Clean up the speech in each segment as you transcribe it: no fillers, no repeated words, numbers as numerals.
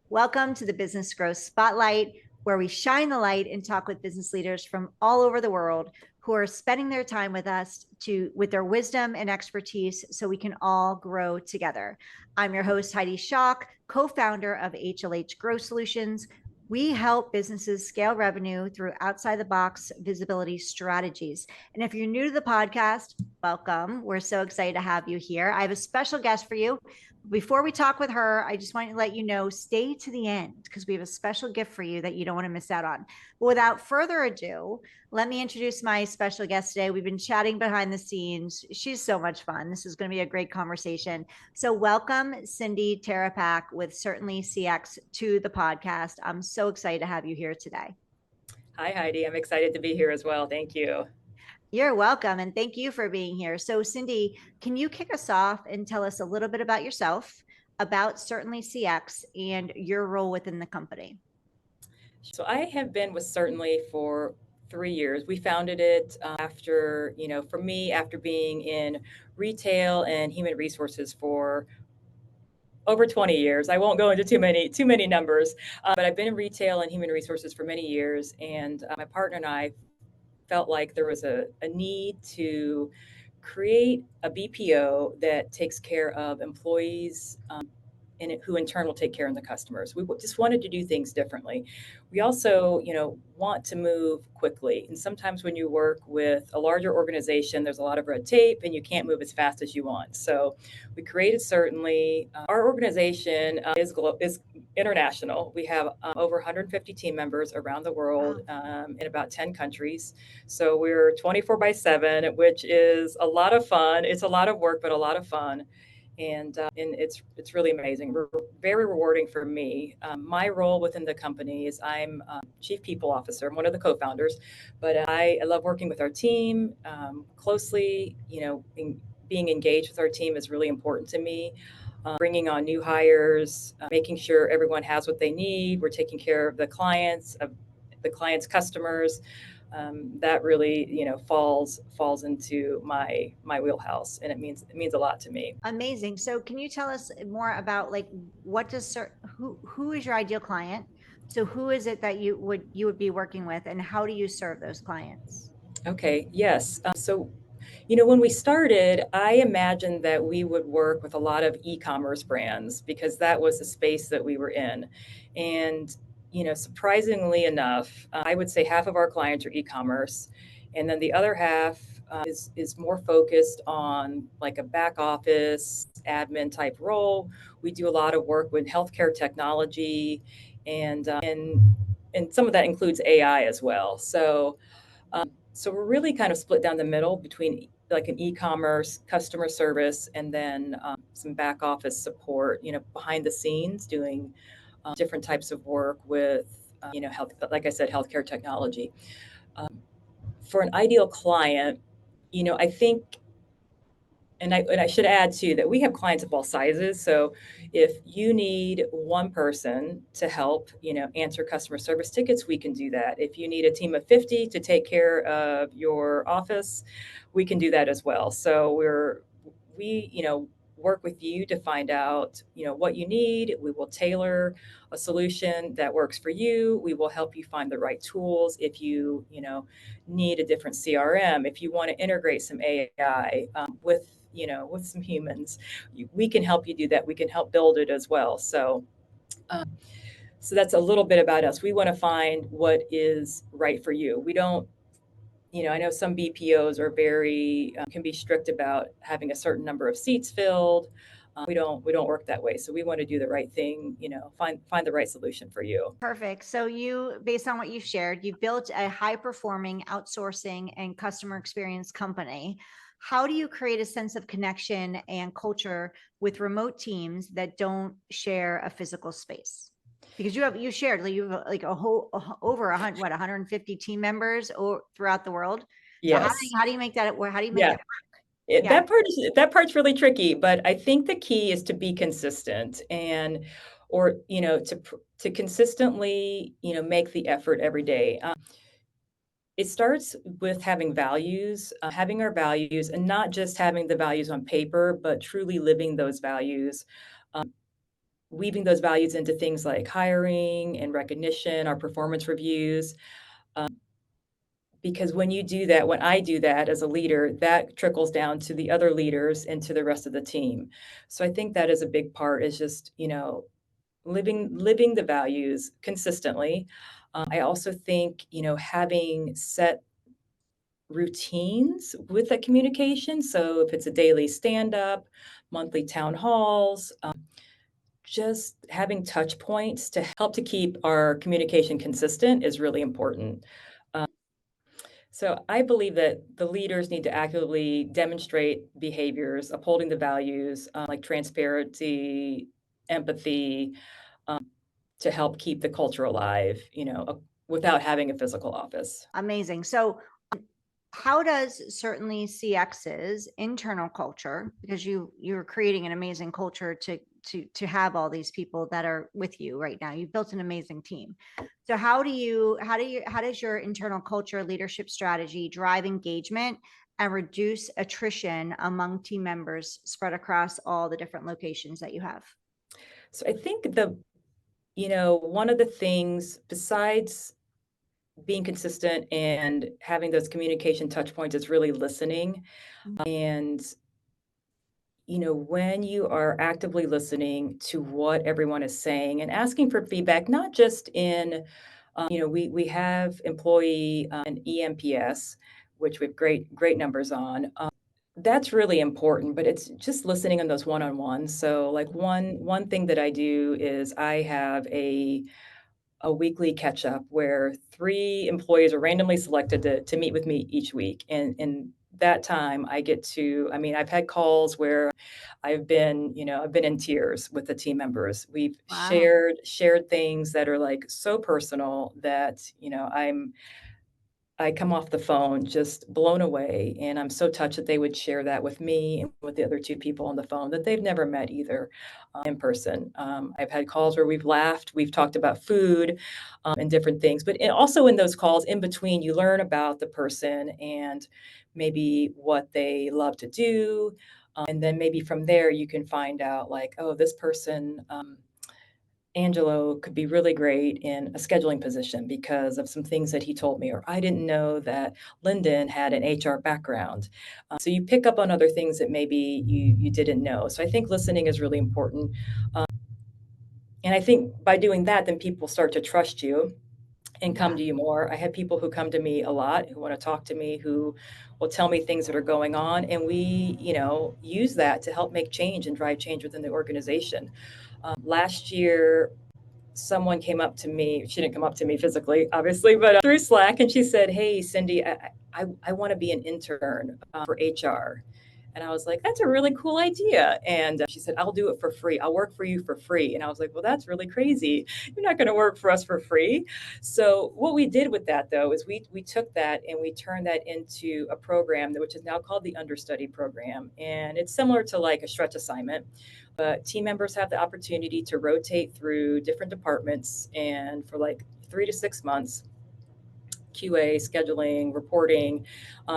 Welcome to the Business Growth Spotlight, where we shine the light and talk with business leaders from all over the world who are spending their time with us with their wisdom and expertise so we can all grow together. I'm your host, Heidi Schalk, co-founder of HLH Growth Solutions. We help businesses scale revenue through outside the box visibility strategies. And if you're new to the podcast, welcome. We're so excited to have you here. I have a special guest for you. Before we talk with her, I just want to let you know, stay to the end because we have a special gift for you that you don't want to miss out on. But without further ado, let me introduce my special guest today. We've been chatting behind the scenes. She's so much fun. This is going to be a great conversation. So welcome, Cindy Terapak with CertainlyCX to the podcast. I'm so excited to have you here today. Hi, Heidi. I'm excited to be here as well. Thank you. You're welcome. And thank you for being here. So Cindy, can you kick us off and tell us a little bit about yourself, about CertainlyCX and your role within the company? So I have been with Certainly for 3 years. We founded it after, for me, after being in retail and human resources for over 20 years. I won't go into too many numbers, but I've been in retail and human resources for many years. And my partner and I felt like there was a need to create a BPO that takes care of employees and who in turn will take care of the customers. We just wanted to do things differently. We also, want to move quickly. And sometimes when you work with a larger organization, there's a lot of red tape and you can't move as fast as you want. So we created Certainly. Our organization is international. We have over 150 team members around the world in about 10 countries. So we're 24/7, which is a lot of fun. It's a lot of work, but a lot of fun. And it's really amazing. Very rewarding for me. My role within the company is I'm Chief People Officer. I'm one of the co-founders, but I love working with our team closely. Being engaged with our team is really important to me. Bringing on new hires, making sure everyone has what they need. We're taking care of the clients, customers. That really, falls into my wheelhouse, and it means a lot to me. Amazing. So can you tell us more about like who is your ideal client? So who is it that you would be working with, and how do you serve those clients? Okay, yes. So, when we started, I imagined that we would work with a lot of e-commerce brands because that was the space that we were in. And, surprisingly enough, I would say half of our clients are e-commerce. And then the other half is more focused on like a back office admin type role. We do a lot of work with healthcare technology and some of that includes AI as well. So we're really kind of split down the middle between like an e-commerce customer service and then some back office support, behind the scenes doing different types of work with, health, like I said, healthcare technology. Um, for an ideal client, I think, and I should add too that we have clients of all sizes. So if you need one person to help, answer customer service tickets, we can do that. If you need a team of 50 to take care of your office, we can do that as well. So we, work with you to find out, what you need. We will tailor a solution that works for you. We will help you find the right tools. If you, need a different CRM, if you want to integrate some AI with some humans, we can help you do that. We can help build it as well. So that's a little bit about us. We want to find what is right for you. We don't, I know some BPOs are very can be strict about having a certain number of seats filled. We don't work that way. So we want to do the right thing. Find the right solution for you. Perfect. So you, based on what you shared, you built a high performing outsourcing and customer experience company. How do you create a sense of connection and culture with remote teams that don't share a physical space? Because you have like over 150 team members throughout the world. So Yes. how do you make that Yeah. that work? Yeah. That part's really tricky, but I think the key is to be consistent and or to consistently make the effort every day. It starts with having our values, and not just having the values on paper, but truly living those values. Um, weaving those values into things like hiring and recognition, our performance reviews. Because when you do that, when I do that as a leader, that trickles down to the other leaders and to the rest of the team. So I think that is a big part, is just, living the values consistently. I also think, having set routines with that communication. So if it's a daily stand up, monthly town halls, just having touch points to help to keep our communication consistent is really important. So I believe that the leaders need to actively demonstrate behaviors, upholding the values, like transparency, empathy, um, to help keep the culture alive, without having a physical office. Amazing. So how does Certainly CX's internal culture, because you're creating an amazing culture to have all these people that are with you right now. You've built an amazing team. So how does your internal culture leadership strategy drive engagement and reduce attrition among team members spread across all the different locations that you have? So I think one of the things besides being consistent and having those communication touch points is really listening. And when you are actively listening to what everyone is saying and asking for feedback, not just in, we have employee and EMPS, which we have great numbers on. That's really important, but it's just listening on those one-on-ones. So, like one thing that I do is I have a weekly catch up where 3 employees are randomly selected to meet with me each week. And in that time, I've had calls where I've been in tears with the team members. We've Wow. shared things that are like so personal that, I come off the phone just blown away, and I'm so touched that they would share that with me and with the other 2 people on the phone that they've never met either, in person. I've had calls where we've laughed, we've talked about food, and different things, but also in those calls in between, you learn about the person and maybe what they love to do, and then maybe from there you can find out like, "Oh, this person, Angelo could be really great in a scheduling position because of some things that he told me," or "I didn't know that Lyndon had an HR background." So you pick up on other things that maybe you didn't know. So I think listening is really important. And I think by doing that, then people start to trust you and come Yeah. to you more. I have people who come to me a lot, who want to talk to me, who will tell me things that are going on, and we, use that to help make change and drive change within the organization. Last year, someone came up to me. She didn't come up to me physically, obviously, but through Slack, and she said, "Hey, Cindy, I want to be an intern for HR." And I was like, "That's a really cool idea." And she said, "I'll do it for free. I'll work for you for free." And I was like, "Well, that's really crazy. You're not going to work for us for free." So what we did with that, though, is we took that and we turned that into a program which is now called the Understudy Program. And it's similar to like a stretch assignment, but team members have the opportunity to rotate through different departments and for like 3 to 6 months, QA, scheduling, reporting,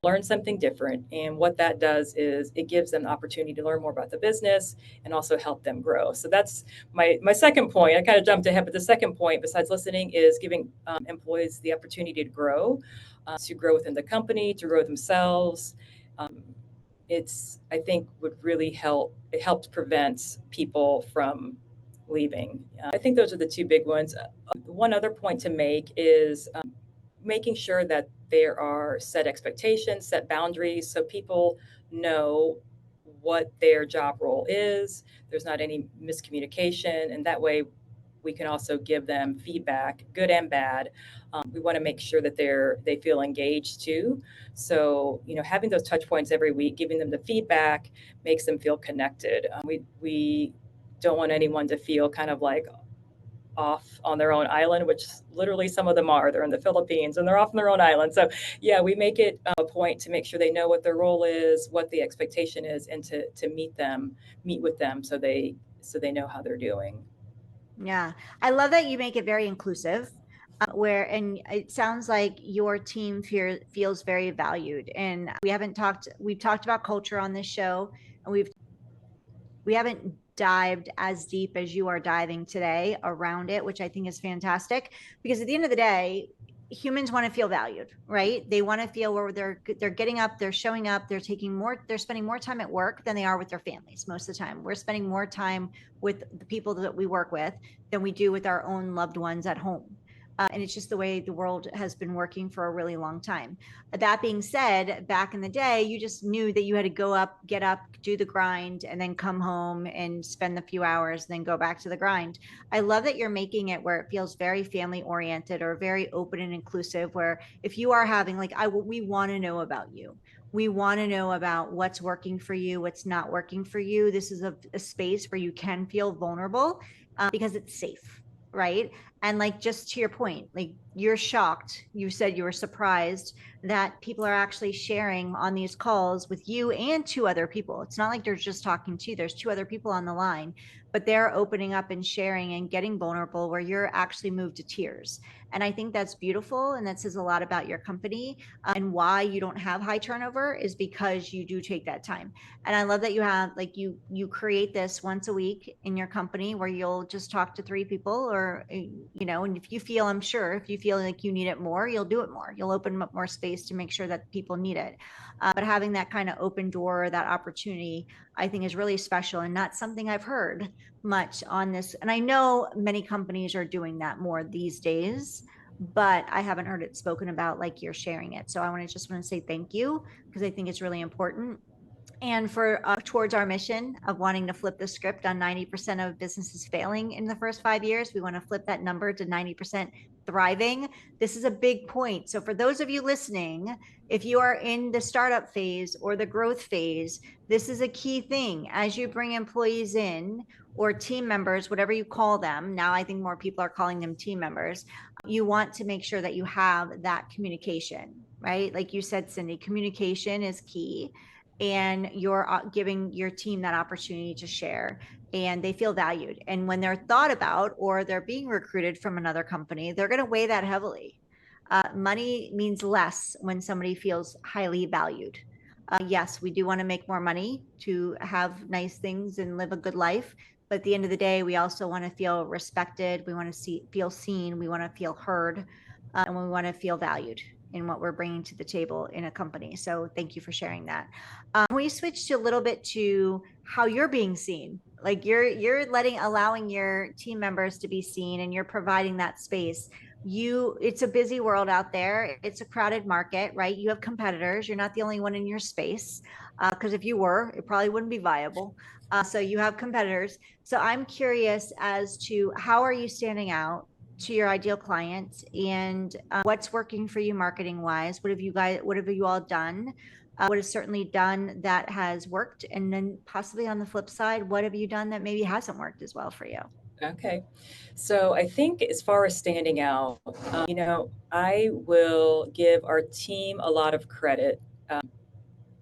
learn something different. And what that does is it gives them the opportunity to learn more about the business and also help them grow. So that's my second point. I kind of jumped ahead, but the second point, besides listening, is giving employees the opportunity to grow within the company, to grow themselves. I think would really help. It helps prevent people from leaving. I think those are the 2 big ones. One other point to make is making sure that there are set expectations, set boundaries, so people know what their job role is. There's not any miscommunication, and that way we can also give them feedback, good and bad. We want to make sure that they feel engaged too. So having those touch points every week, giving them the feedback, makes them feel connected. We don't want anyone to feel kind of like off on their own island, which literally some of them are. They're in the Philippines and they're off on their own island. So yeah, we make it a point to make sure they know what their role is, what the expectation is, and to meet with them so they know how they're doing. Yeah. I love that you make it very inclusive. And it sounds like your team feels very valued. And we've talked about culture on this show, and we haven't dived as deep as you are diving today around it, which I think is fantastic, because at the end of the day, humans want to feel valued, right? They want to feel where they're getting up, they're showing up, they're spending more time at work than they are with their families. Most of the time, we're spending more time with the people that we work with than we do with our own loved ones at home. And it's just the way the world has been working for a really long time. That being said, back in the day, you just knew that you had to get up, do the grind, and then come home and spend a few hours, and then go back to the grind. I love that you're making it where it feels very family oriented or very open and inclusive, where if you are having we want to know about you. We want to know about what's working for you, what's not working for you. This is a space where you can feel vulnerable because it's safe, right? And just to your point, you're shocked. You said you were surprised that people are actually sharing on these calls with you and two other people. It's not like they're just talking to you. There's two other people on the line, but they're opening up and sharing and getting vulnerable where you're actually moved to tears. And I think that's beautiful. And that says a lot about your company, and why you don't have high turnover is because you do take that time. And I love that you have you create this once a week in your company where you'll just talk to three people, or and if you feel, I'm sure if you feel like you need it more, you'll do it more. You'll open up more space to make sure that people need it. But having that kind of open door, that opportunity, I think is really special, and not something I've heard much on this. And I know many companies are doing that more these days, but I haven't heard it spoken about like you're sharing it. So I want to say thank you, because I think it's really important. And for towards our mission of wanting to flip the script on 90% of businesses failing in the first 5 years, we want to flip that number to 90% thriving. This is a big point. So for those of you listening, if you are in the startup phase or the growth phase, this is a key thing. As you bring employees in, or team members, whatever you call them, now I think more people are calling them team members, you want to make sure that you have that communication, right? Like you said, Cindy, communication is key, and you're giving your team that opportunity to share, and they feel valued. And when they're thought about or they're being recruited from another company, they're going to weigh that heavily. Money means less when somebody feels highly valued. Yes, we do want to make more money to have nice things and live a good life. But at the end of the day, we also want to feel respected. We want to feel seen. We want to feel heard. And we want to feel valued in what we're bringing to the table in a company. So thank you for sharing that. We switched a little bit to how you're being seen. Like you're allowing your team members to be seen, and you're providing that space. It's a busy world out there. It's a crowded market, right? You have competitors. You're not the only one in your space. Because if you were, it probably wouldn't be viable. So you have competitors. So I'm curious as to how are you standing out to your ideal clients, and what's working for you marketing wise? What have you all done? What has certainly done that has worked? And then possibly on the flip side, what have you done that maybe hasn't worked as well for you? Okay. So I think as far as standing out, I will give our team a lot of credit,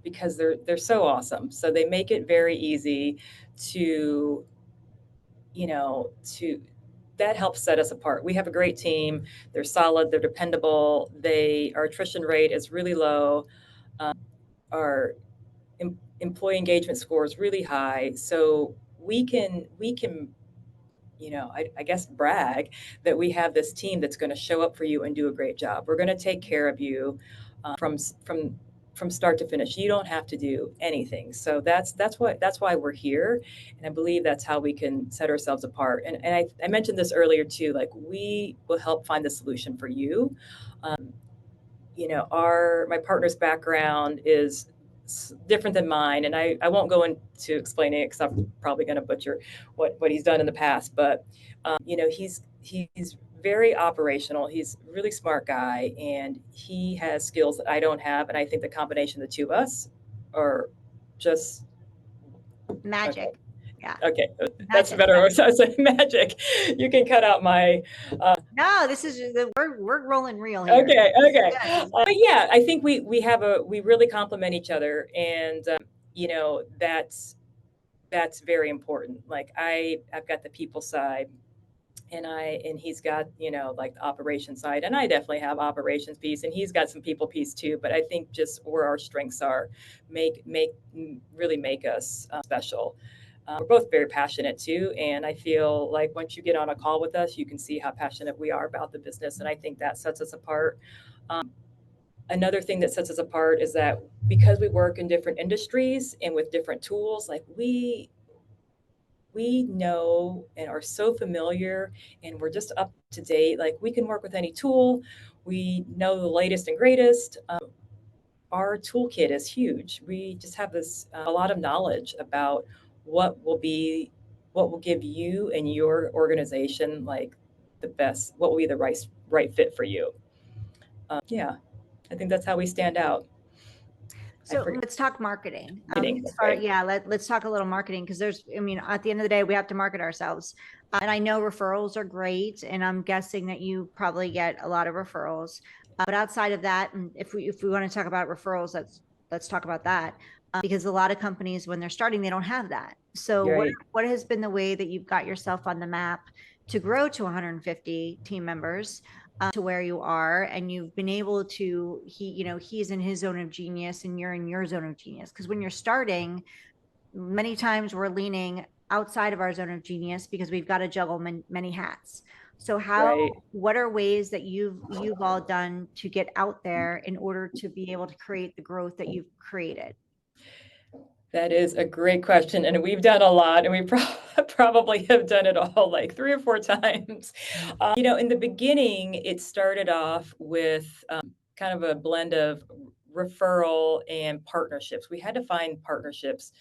because they're so awesome. So they make it very easy to, to that helps set us apart. We have a great team. They're solid. They're dependable. Our attrition rate is really low. Our employee engagement score is really high. So we can I guess brag that we have this team that's going to show up for you and do a great job. We're going to take care of you from start to finish. You don't have to do anything. So that's why we're here, and I believe that's how we can set ourselves apart. And I mentioned this earlier too. Like, we will help find the solution for you. My partner's background is different than mine, and I won't go into explaining it because I'm probably going to butcher what he's done in the past. But he's very operational. He's a really smart guy, and he has skills that I don't have. And I think the combination of the two of us are just Magic. okay. Yeah. Okay, that's better. I say magic. You can cut out my. No, this is we're rolling real here. Okay. But yeah, I think we really complement each other, and that's very important. Like, I've got the people side, and he's got like the operations side, and I definitely have operations piece, and he's got some people piece too. But I think just where our strengths are really make us special. We're both very passionate too. And I feel like once you get on a call with us, you can see how passionate we are about the business. And I think that sets us apart. Another thing that sets us apart is that because we work in different industries and with different tools, like we know and are so familiar and we're just up to date. Like we can work with any tool. We know the latest and greatest. Our toolkit is huge. We just have this a lot of knowledge about what will give you and your organization like the best, what will be the right fit for you. Yeah, I think that's how we stand out. So let's talk marketing. Right. Yeah, let's talk a little marketing because I mean, at the end of the day, we have to market ourselves. And I know referrals are great, and I'm guessing that you probably get a lot of referrals. But outside of that, and if we want to talk about referrals, let's talk about that. Because a lot of companies, when they're starting, they don't have that. So Right. what has been the way that you've got yourself on the map to grow to 150 team members? To where you are, and you've been able to, he's in his zone of genius and you're in your zone of genius, because when you're starting, many times we're leaning outside of our zone of genius because we've got to juggle many hats. So Right. what are ways that you've all done to get out there in order to be able to create the growth that you've created? That is a great question, and we've done a lot, and we probably have done it all like 3 or 4 times. In the beginning, it started off with, kind of a blend of referral and partnerships. We had to find partnerships,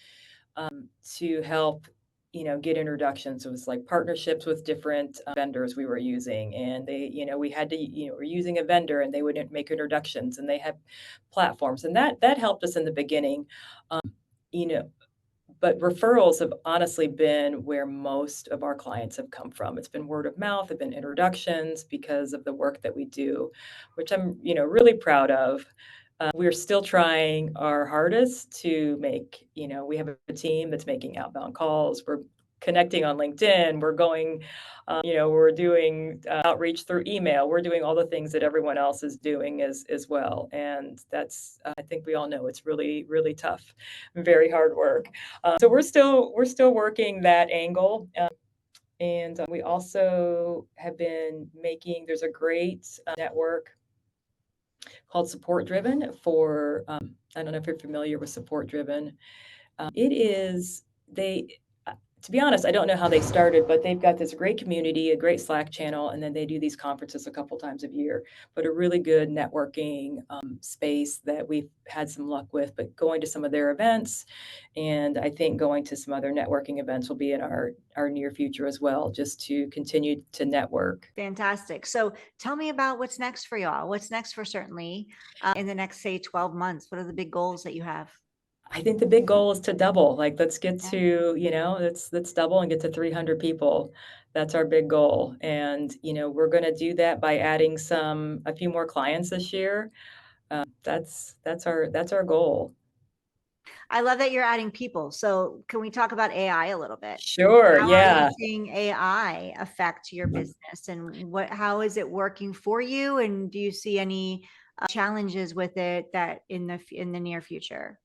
to help, get introductions. It was like partnerships with different, vendors we were using, and we had to, we're using a vendor, and they would make introductions, and they had platforms, and that helped us in the beginning. Um, you know, but referrals have honestly been where most of our clients have come from. It's been word of mouth, have been introductions because of the work that we do, which I'm, really proud of. We're still trying our hardest to make, we have a team that's making outbound calls. We're connecting on LinkedIn. We're going, we're doing outreach through email. We're doing all the things that everyone else is doing as well. And that's, I think we all know it's really, really tough, very hard work. So we're still working that angle. And we also have been there's a great network called Support Driven for, I don't know if you're familiar with Support Driven. It is, to be honest, I don't know how they started, but they've got this great community, a great Slack channel, and then they do these conferences a couple times a year. But a really good networking space that we've had some luck with. But going to some of their events, and I think going to some other networking events will be in our near future as well, just to continue to network. Fantastic. So tell me about what's next for y'all. What's next for Certainly in the next, say, 12 months? What are the big goals that you have? I think the big goal is to double. Like, let's get to, let's double and get to 300 people. That's our big goal. And, we're going to do that by adding a few more clients this year. That's our goal. I love that you're adding people. So can we talk about AI a little bit? Sure. How are Yeah. you seeing AI affect your business, and how is it working for you? And do you see any challenges with it that in the near future?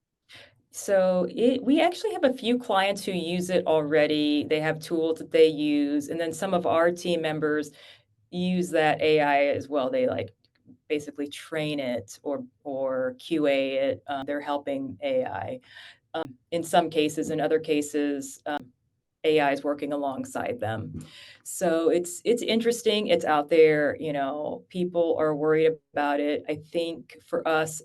So we actually have a few clients who use it already. They have tools that they use, and then some of our team members use that AI as well. They like basically train it or QA it. They're helping AI. In some cases, in other cases, AI is working alongside them. So it's interesting. It's out there. People are worried about it. I think for us,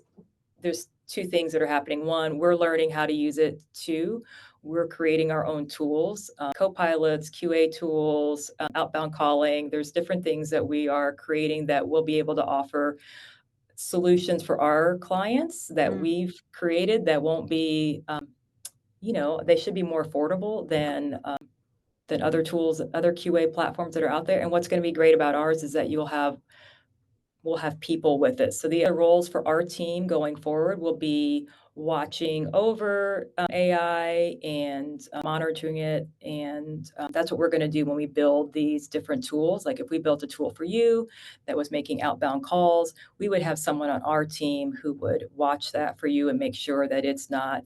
there's two things that are happening. One, we're learning how to use it. Two, we're creating our own tools, co-pilots, QA tools, outbound calling. There's different things that we are creating that we'll be able to offer solutions for our clients that we've created that won't be, they should be more affordable than other tools, other QA platforms that are out there. And what's going to be great about ours is that we'll have people with it. So the other roles for our team going forward will be watching over AI and monitoring it. And that's what we're going to do when we build these different tools. Like if we built a tool for you that was making outbound calls, we would have someone on our team who would watch that for you and make sure that it's not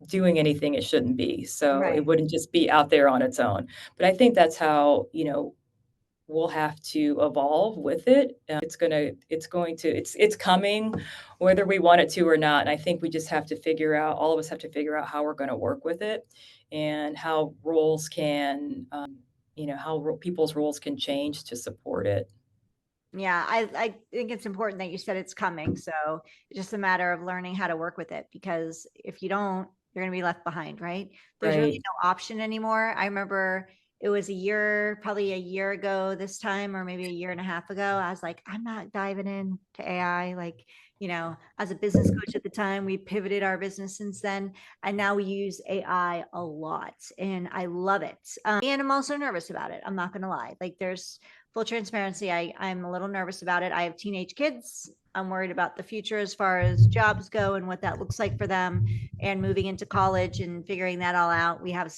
doing anything it shouldn't be. So it Right. wouldn't just be out there on its own. But I think that's how, we'll have to evolve with it. It's coming whether we want it to or not. And I think we just have to all of us have to figure out how we're going to work with it and how roles can, people's roles can change to support it. Yeah, I think it's important that you said it's coming. So it's just a matter of learning how to work with it, because if you don't, you're going to be left behind, right? There's really Right. no option anymore. I remember it was probably a year ago this time, or maybe a year and a half ago. I was like, I'm not diving into AI. Like, as a business coach at the time, we pivoted our business since then. And now we use AI a lot and I love it. And I'm also nervous about it. I'm not going to lie. Like, there's full transparency, I'm a little nervous about it. I have teenage kids. I'm worried about the future as far as jobs go and what that looks like for them, and moving into college and figuring that all out. We have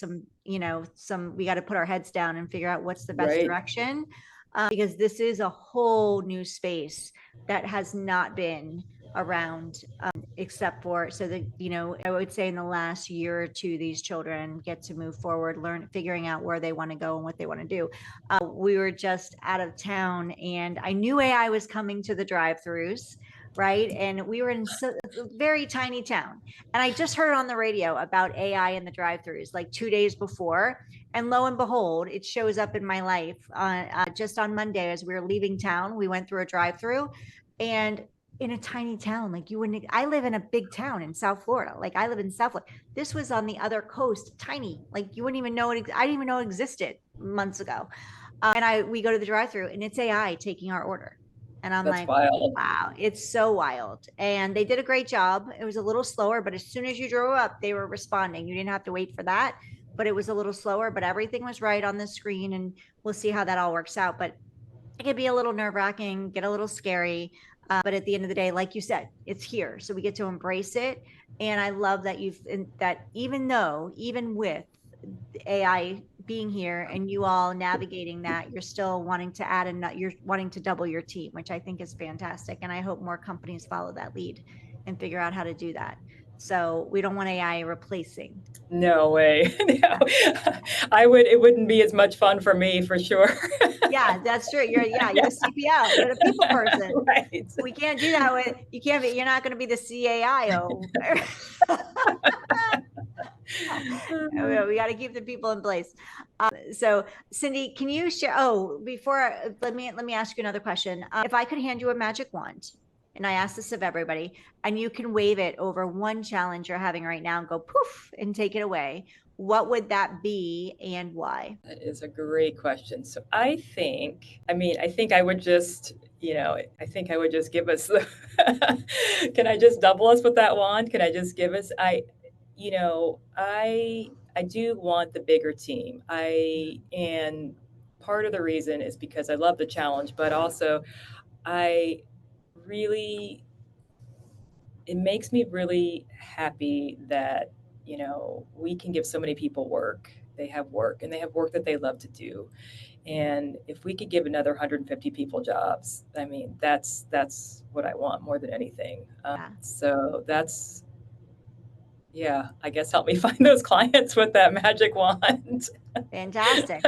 we got to put our heads down and figure out what's the best Right. direction, because this is a whole new space that has not been around, except for, so that, I would say in the last year or two, these children get to move forward, figuring out where they want to go and what they want to do. We were just out of town and I knew AI was coming to the drive-throughs, right? And we were in a very tiny town. And I just heard on the radio about AI in the drive-throughs like 2 days before. And lo and behold, it shows up in my life. Just on Monday, as we were leaving town, we went through a drive-through, and in a tiny town, like, you wouldn't, I live in a big town in South Florida. Like, I live in South Florida. This was on the other coast, tiny, like you wouldn't even know it. I didn't even know it existed months ago. And we go to the drive-through and it's AI taking our order. And I'm That's like, wild. wow, it's so wild. And they did a great job. It was a little slower, but as soon as you drove up, they were responding. You didn't have to wait for that, but it was a little slower, but everything was right on the screen, and we'll see how that all works out. But it could be a little nerve-wracking, get a little scary. But at the end of the day, like you said, it's here. So we get to embrace it. And I love that even with AI being here and you all navigating that, you're still wanting to you're wanting to double your team, which I think is fantastic. And I hope more companies follow that lead and figure out how to do that. So we don't want AI replacing. No way. No. It wouldn't be as much fun for me for sure. Yeah, that's true. You're a CPO, you're a people person. Right. We can't do that you're not going to be the CAIO. We got to keep the people in place. So Cindy, can you share, let me ask you another question. If I could hand you a magic wand, and I ask this of everybody, and you can wave it over one challenge you're having right now and go poof and take it away, what would that be and why? That is a great question. So I think I would just, I think I would just give us can I just double us with that wand? Can I just give us, I do want the bigger team. And part of the reason is because I love the challenge, but also I really, it makes me really happy that, we can give so many people work. They have work and they have work that they love to do. And if we could give another 150 people jobs, I mean, that's what I want more than anything. So that's, yeah, I guess help me find those clients with that magic wand. Fantastic.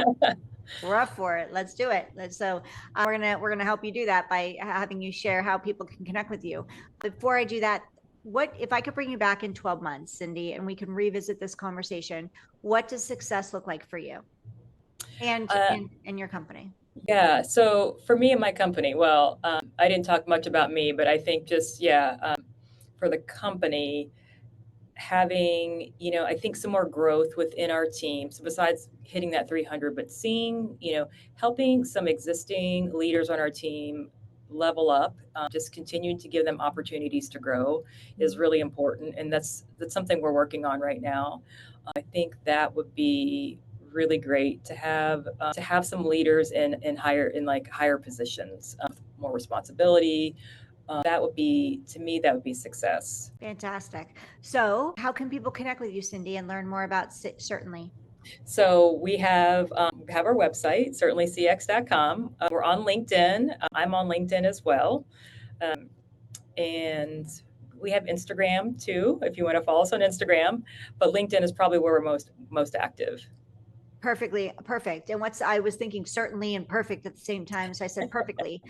We're up for it. Let's do it. We're gonna help you do that by having you share how people can connect with you. Before I do that, what if I could bring you back in 12 months, Cindy, and we can revisit this conversation? What does success look like for you and your company? Yeah. So for me and my company, well, I didn't talk much about me, but I think just, for the company, having, I think some more growth within our team. So besides hitting that 300, but seeing, helping some existing leaders on our team level up, just continuing to give them opportunities to grow is really important. And that's something we're working on right now. I think that would be really great to have some leaders in higher positions, more responsibility. That would be, to me, that would be success. Fantastic. So how can people connect with you, Cindy, and learn more about Certainly? So we have our website, CertainlyCX.com. We're on LinkedIn. I'm on LinkedIn as well. And We have Instagram too, if you want to follow us on Instagram, but LinkedIn is probably where we're most active. Perfect. And I was thinking certainly and perfect at the same time. So I said perfectly.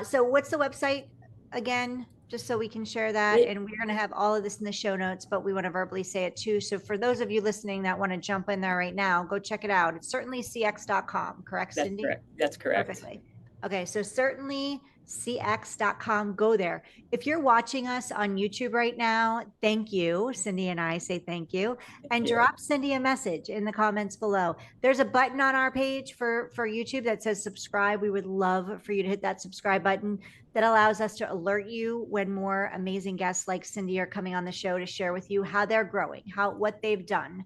So what's the website again? Just so we can share that. And we're going to have all of this in the show notes, but we want to verbally say it too. So for those of you listening that want to jump in there right now, go check it out. It's certainlycx.com, correct, That's Cindy? correct. That's correct. Perfectly. Okay, so certainlycx.com, go there. If you're watching us on YouTube right now, thank you. Cindy and I say thank you. And drop Cindy a message in the comments below. There's a button on our page for YouTube that says subscribe. We would love for you to hit that subscribe button. That allows us to alert you when more amazing guests like Cindy are coming on the show to share with you how they're growing, what they've done.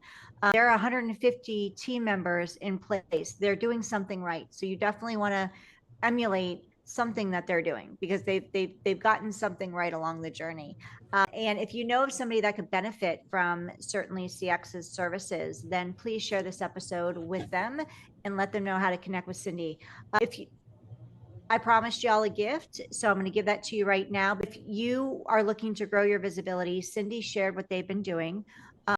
There are 150 team members in place. They're doing something right. So you definitely want to emulate something that they're doing because they've gotten something right along the journey. And if you know of somebody that could benefit from CertainlyCX's services, then please share this episode with them and let them know how to connect with Cindy. I promised y'all a gift, so I'm going to give that to you right now. If you are looking to grow your visibility, Cindy shared what they've been doing.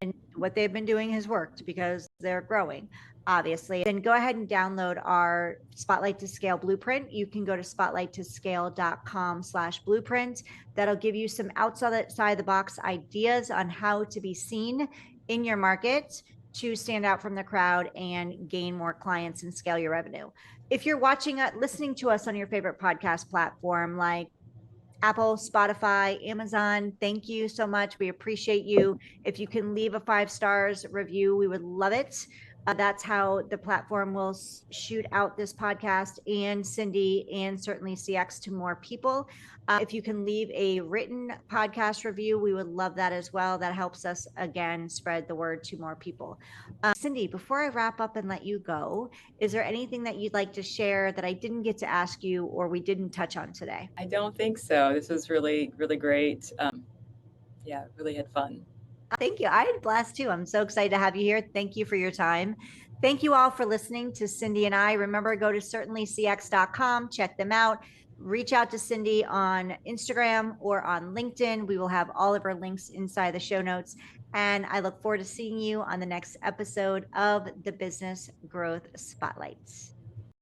And what they've been doing has worked because they're growing, obviously. Then go ahead and download our Spotlight to Scale blueprint. You can go to spotlighttoscale.com/blueprint. That'll give you some outside the box ideas on how to be seen in your market to stand out from the crowd and gain more clients and scale your revenue. If you're listening to us on your favorite podcast platform like Apple, Spotify, Amazon, thank you so much. We appreciate you. If you can leave a 5 stars review, we would love it. That's how the platform will shoot out this podcast and Cindy and CertainlyCX to more people. If you can leave a written podcast review, we would love that as well. That helps us, again, spread the word to more people. Cindy, before I wrap up and let you go, is there anything that you'd like to share that I didn't get to ask you or we didn't touch on today? I don't think so. This was really, really great. Really had fun. Thank you. I had a blast too. I'm so excited to have you here. Thank you for your time. Thank you all for listening to Cindy and I. Remember, go to certainlycx.com, check them out. Reach out to Cindy on Instagram or on LinkedIn. We will have all of our links inside the show notes. And I look forward to seeing you on the next episode of the Business Growth Spotlights.